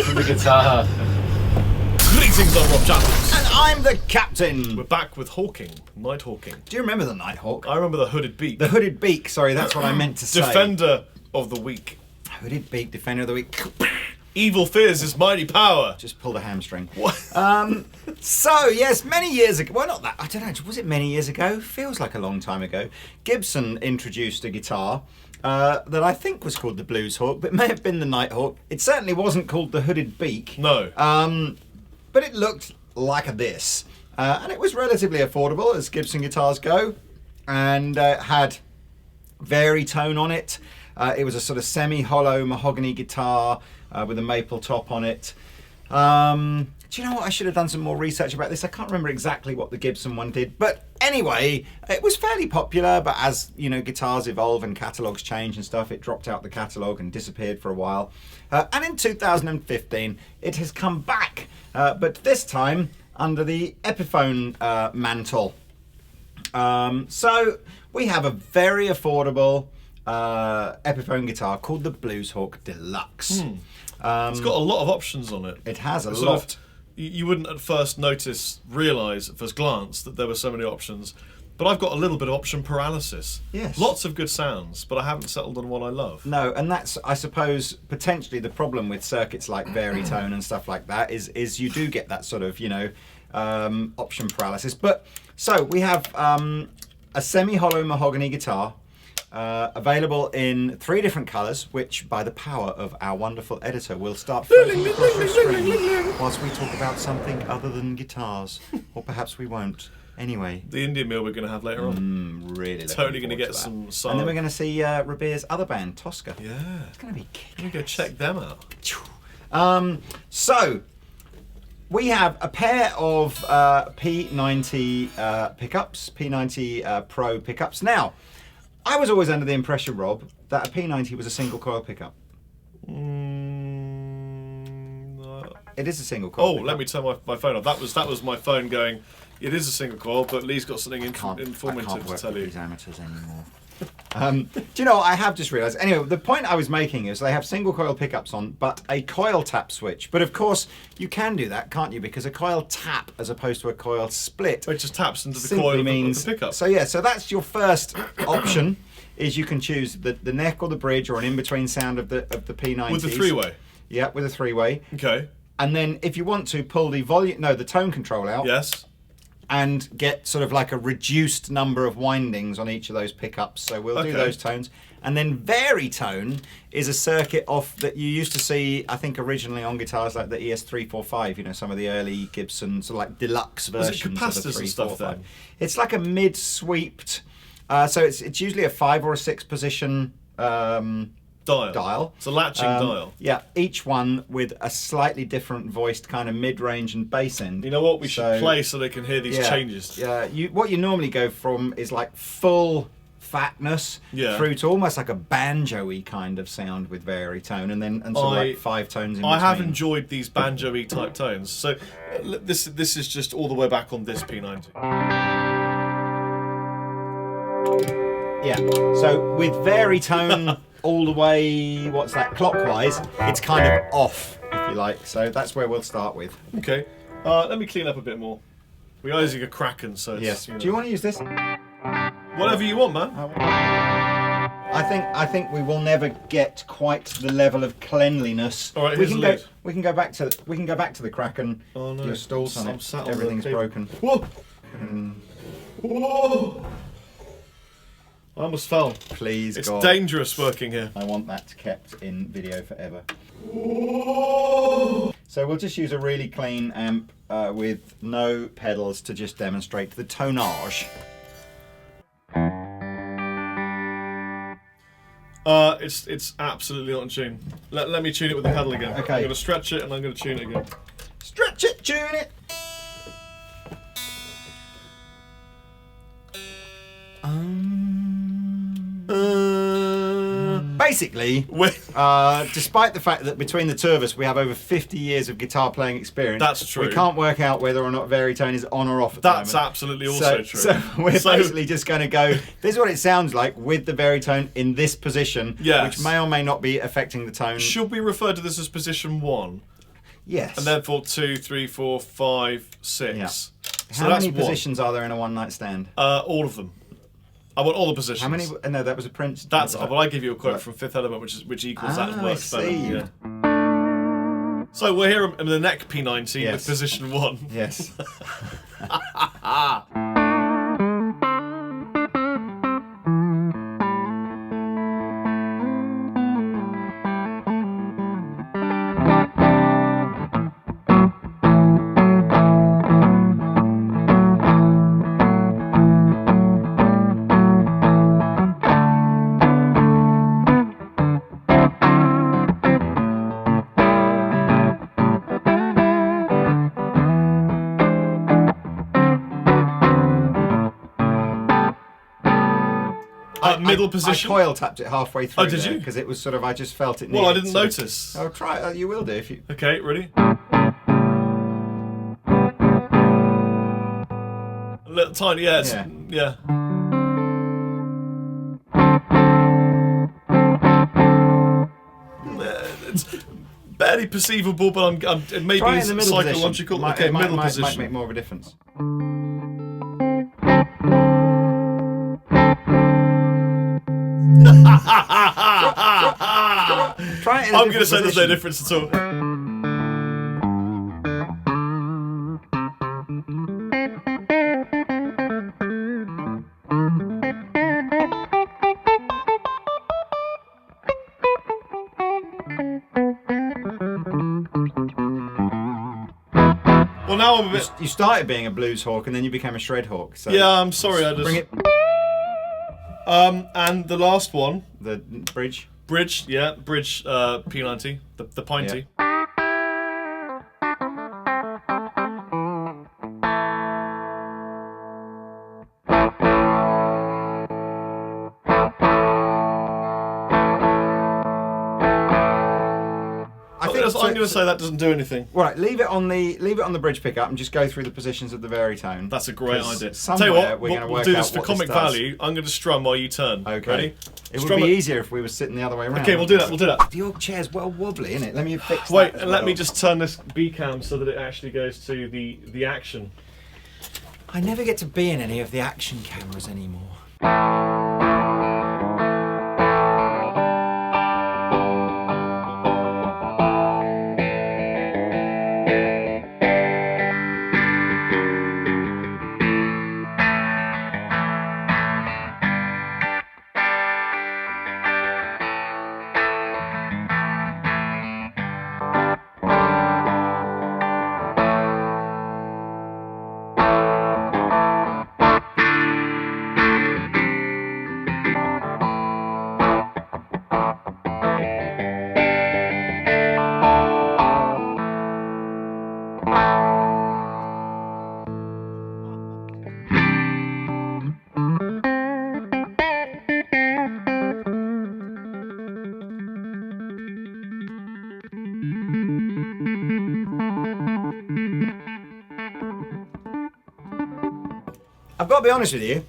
from the guitar. Greetings, I'm Rob Chappers. And I'm the captain. We're back with Hawking, Night Hawking. Do you remember the Nighthawk? I remember the Hooded Beak. The Hooded Beak, sorry, that's what I meant to say. Defender of the Week. Hooded Beak, Defender of the Week. Evil fears his mighty power. Just pull the hamstring. What? So, yes, many years ago, well, not that, I don't know, was it many years ago? Feels like a long time ago. Gibson introduced a guitar that I think was called the Blueshawk, but it may have been the Nighthawk. It certainly wasn't called the Hooded Beak. No. But it looked like this. And it was relatively affordable, as Gibson guitars go, and had Varitone on it. It was a sort of semi-hollow mahogany guitar with a maple top on it. Do you know what? I should have done some more research about this. I can't remember exactly what the Gibson one did. But anyway, it was fairly popular, but as, you know, guitars evolve and catalogues change and stuff, it dropped out the catalogue and disappeared for a while. And in 2015, it has come back, but this time under the Epiphone mantle. So we have a very affordable Epiphone guitar called the Blueshawk Deluxe. It's got a lot of options on it. It has a lot. You wouldn't at first realise at first glance that there were so many options, but I've got a little bit of option paralysis. Yes. Lots of good sounds, but I haven't settled on one I love. No, and that's, I suppose, potentially the problem with circuits like Varitone and stuff like that is you do get that sort of, you know, option paralysis. But so we have a semi-hollow mahogany guitar. Available in 3 different colours, which by the power of our wonderful editor will start floating across your screen whilst we talk about something other than guitars. Or perhaps we won't. Anyway. The Indian meal we're going to have later on. Really totally going to get some soul. And then we're going to see Rabeer's other band, Tosca. Yeah. It's going to be kick-ass. Let me go check them out. So, we have a pair of P90 pickups, P90 Pro pickups. Now, I was always under the impression, Rob, that a P90 was a single coil pickup. It is a single coil pickup. Let me turn my phone off. That was my phone going, it is a single coil, but Lee's got something informative to tell you. These amateurs anymore. Do you know what I have just realised? Anyway, the point I was making is they have single coil pickups on, but a coil tap switch. But of course, you can do that, can't you? Because a coil tap, as opposed to a coil split, it just taps into the coil of the pickup. So yeah, so that's your first option. Is you can choose the neck or the bridge or an in-between sound of the P90s. With the 3-way. Yeah, with a 3-way. Okay. And then if you want to pull the the tone control out. Yes. And get sort of like a reduced number of windings on each of those pickups. So we'll do those tones. And then Varitone is a circuit off that you used to see, I think, originally on guitars like the ES345, you know, some of the early Gibson, sort of like deluxe versions of the 345. It's like a mid-sweeped, so it's usually a 5 or a 6 position dial. It's a latching dial. Yeah, each one with a slightly different voiced kind of mid-range and bass end. You know what? We should play so they can hear these changes. Yeah, what you normally go from is like full fatness through to almost like a banjo-y kind of sound with Varitone, and sort of like 5 tones in between. I have enjoyed these banjo-y type tones. So this is just all the way back on this P90. Yeah, so with Varitone all the way, what's that, clockwise, it's kind of off, if you like. So that's where we'll start with. Okay, let me clean up a bit more. We are using a Kraken, so it's, yes. Do you want to use this? Whatever you want, man. I think we will never get quite the level of cleanliness. All right, we can go back to the Kraken. Oh no, your stalls on it. On everything's broken. Whoa! Whoa! I almost fell. Please, it's God. Dangerous working here. I want that kept in video forever. Whoa. So we'll just use a really clean amp with no pedals to just demonstrate the tonage. It's absolutely not in tune. Let me tune it with the pedal again. Okay. I'm going to stretch it and I'm going to tune it again. Stretch it, tune it. Basically, despite the fact that between the two of us we have over 50 years of guitar playing experience, that's true. We can't work out whether or not Varitone is on or off at the moment. That's absolutely also true. So we're basically just going to go, this is what it sounds like with the Varitone in this position, which may or may not be affecting the tone. Should we refer to this as position 1? Yes. And therefore 2, 3, 4, 5, 6. Yeah. So How that's many one. positions are there in a one-night stand? All of them. I want all the positions. How many? No, that was a print. That's well, I give you a quote from Fifth Element, which equals that and works better. Yeah. So we're here in the neck P90 with position 1. Yes. Middle position. I coil tapped it halfway through. Oh, did you? Because it was sort of, I just felt it. Well, I didn't notice. Oh, try it. You will do if you. Okay, ready? A little tiny, yeah. It's barely perceivable, but it may be psychological. Position. Middle position. Might make more of a difference. Try it. I'm going to say there's no difference at all. Well, now I'm a bit. You started being a blues hawk and then you became a shred hawk. So yeah, I'm sorry. I just bring it. And the last one. The bridge. Bridge, yeah, bridge P90, the pinty. Yeah. I'm going to say that doesn't do anything. Right, leave it on the bridge pickup and just go through the positions of the Varitone. That's a great idea. Tell you what, we'll do this for comic value. I'm going to strum while you turn. Okay. Ready? It would be easier if we were sitting the other way around. Okay, we'll do that. Your chair's well wobbly, isn't it? Let me fix Wait, that. and let me just turn this B cam so that it actually goes to the action. I never get to be in any of the action cameras anymore. I've got to be honest with you.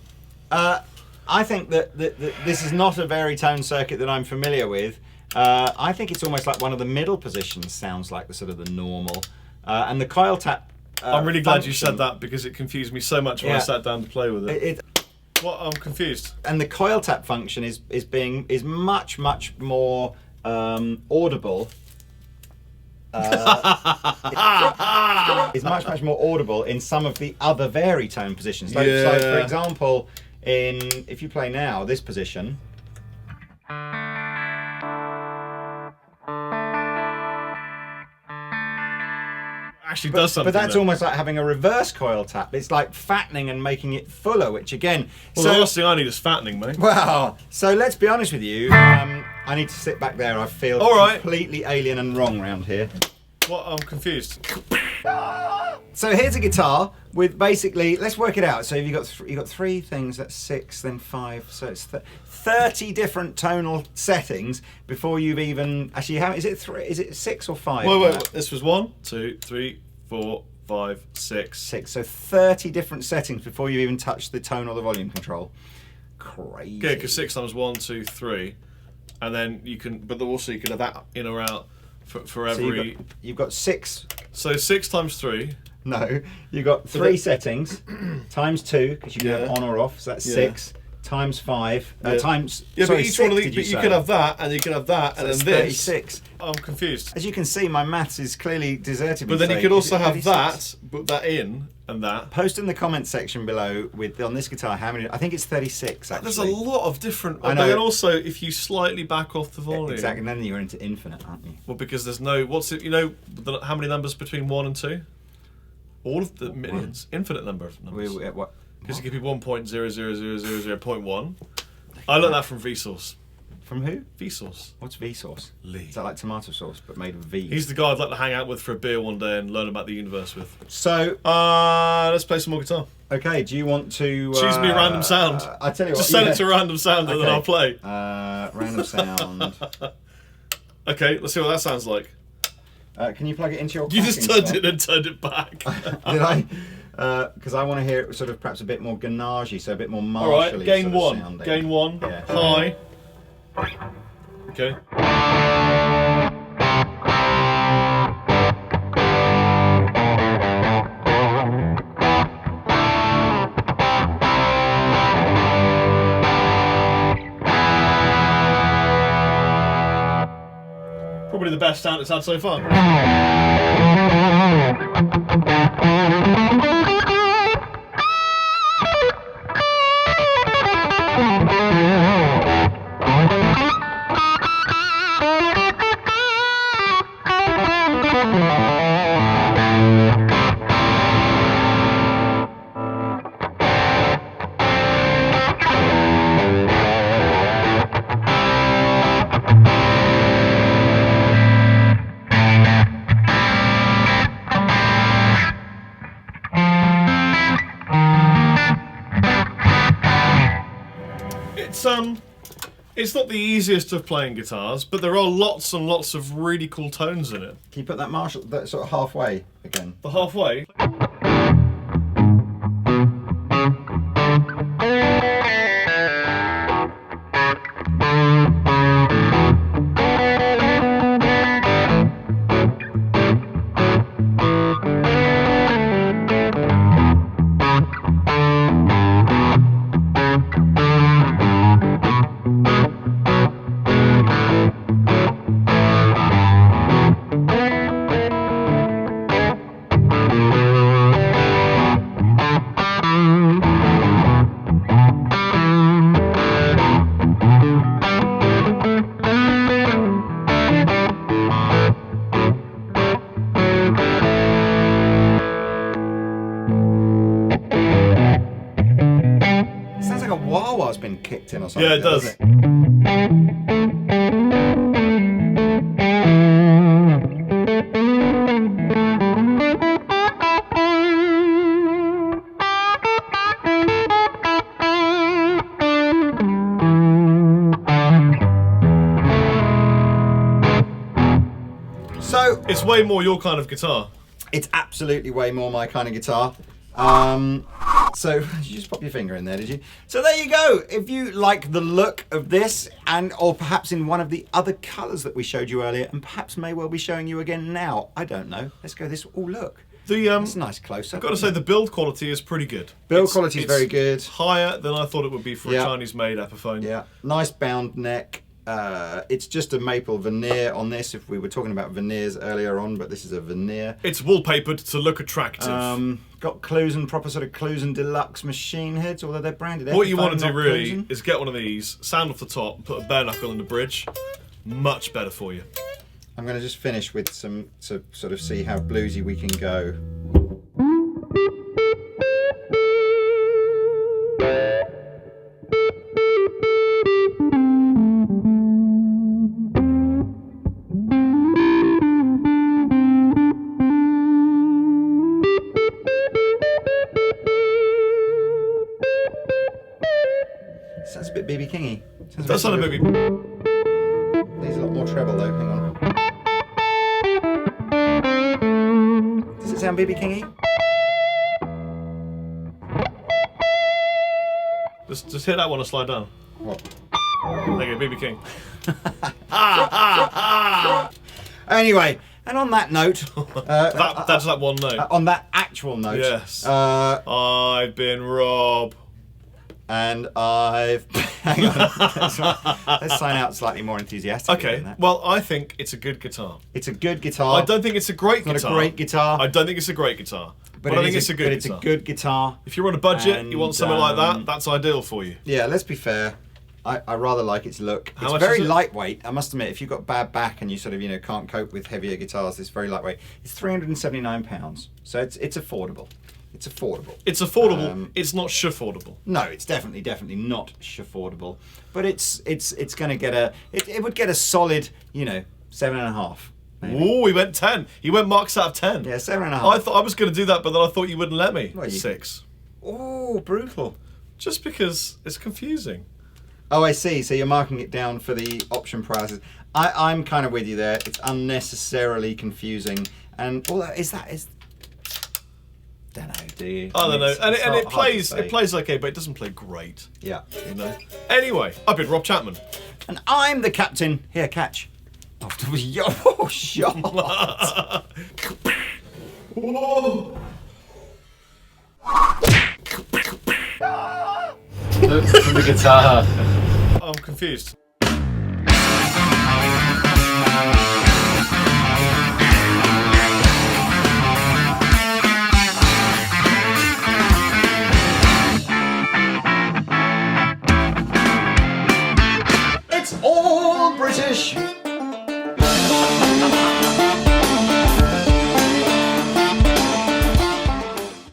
I think that this is not a Varitone circuit that I'm familiar with. I think it's almost like one of the middle positions sounds like the sort of the normal. And the coil tap. I'm really glad you said that because it confused me so much when I sat down to play with it. What? I'm confused. And the coil tap function is much more audible. Is much more audible in some of the other Varitone positions. So, for example, if you play now this position. Actually does something. But that's almost like having a reverse coil tap. It's like fattening and making it fuller, which again. Well, the last thing I need is fattening, mate. Well, so let's be honest with you. I need to sit back there. I feel completely alien and wrong round here. What? I'm confused. So here's a guitar with basically. Let's work it out. So you got three things. That's 6, then 5. So it's 30 different tonal settings before you've even actually. How is it? 3? Is it 6 or 5? Wait. This was 1, 2, 3, 4, 5, 6. 6. So 30 different settings before you even touch the tone or the volume control. Crazy. Yeah, because 6 times 1, 2, 3, and then you can. But also you can have that in or out for every. So you've got 6. So 6 times 3. No, you've got 3 settings times 2 because you can have on or off. So that's 6 times 5 times. Yeah, sorry, but each 6, one of these, did you can have that, and you can have that, so and that's then this. 36. I'm confused. As you can see, my maths is clearly deserted me. But then you today. could also Is it have 36? that, put that in, and that. Post in the comments section below with on this guitar how many. I think it's 36. Actually, There's a lot of different. I know. But then also, if you slightly back off the volume. Exactly. And then you're into infinite, aren't you? Well, because there's no. What's it? You know, how many numbers between 1 and 2? All of the millions. Infinite number of numbers. What? Because it could be 1.00000.1. I learned that from Vsauce. From who? Vsauce. What's Vsauce? Lee. Is that like tomato sauce but made of V? He's the guy I'd like to hang out with for a beer one day and learn about the universe with. So, let's play some more guitar. okay, do you want to... Choose me a random sound. I tell you what. Just send it to a random sound and then I'll play. Random sound. Okay, let's see what that sounds like. Can you plug it into your... You just turned it and turned it back. Did I? Because I want to hear it sort of perhaps a bit more ganache-y, so a bit more martially. All right, gain sort of 1. sounding. Gain 1. Yeah. High. Okay. Probably the best sound it's had so far. It's not the easiest of playing guitars, but there are lots and lots of really cool tones in it. Can you put that Marshall, that sort of halfway again? The halfway? Kicked in or something. Yeah, it does. So it's way more your kind of guitar. It's absolutely way more my kind of guitar. So you just pop your finger in there, did you? So there you go. If you like the look of this, and or perhaps in one of the other colours that we showed you earlier, and perhaps may well be showing you again now. I don't know. Let's go this. Oh look, it's a nice close up. I've got to say the build quality is pretty good. Build quality is very good. Higher than I thought it would be for a Chinese-made Epiphone. Yeah, nice bound neck. It's just a maple veneer on this. If we were talking about veneers earlier on, but this is a veneer. It's wallpapered to look attractive. Got Clusen, proper sort of Clusen Deluxe machine heads, although they're branded. What you want to Epiphone, do really Clusen. is get one of these, sound off the top, and put a bare knuckle in the bridge. Much better for you. I'm going to just finish with some to sort of see how bluesy we can go. Sounds a bit BB Kingy. That's not a BB. Needs a lot more treble though. Hang on. Does it sound BB Kingy? Just hit that one and slide down. What? There you go, BB King. Anyway, and on that note, that's that one note. On that actual note, yes. I've been Rob. And I've... Hang on. Let's sign out slightly more enthusiastically. Okay, well, I think it's a good guitar. It's a good guitar. I don't think it's a great guitar. It's not a great guitar. I don't think it's a great guitar. But I think it's a good guitar. It's a good guitar. If you're on a budget, you want something like that, that's ideal for you. Yeah, let's be fair. I rather like its look. It's very lightweight, I must admit. If you've got bad back and you sort of, you know, can't cope with heavier guitars, it's very lightweight. It's £379, so it's affordable. It's affordable. It's affordable. It's not shaffordable. No, it's definitely not shaffordable. But it's going to get a. It would get a solid, you know, 7.5. Ooh, he went 10. He went marks out of 10. Yeah, 7.5. I thought I was going to do that, but then I thought you wouldn't let me. Well, 6. Oh, brutal. Just because it's confusing. Oh, I see. So you're marking it down for the option prices. I'm kind of with you there. It's unnecessarily confusing. And all that is. Don't know, do you? I don't know. And it plays okay, but it doesn't play great. Yeah. You know. Anyway, I've been Rob Chapman. And I'm the captain. Here, catch. Oh, shot. From the guitar. I'm confused.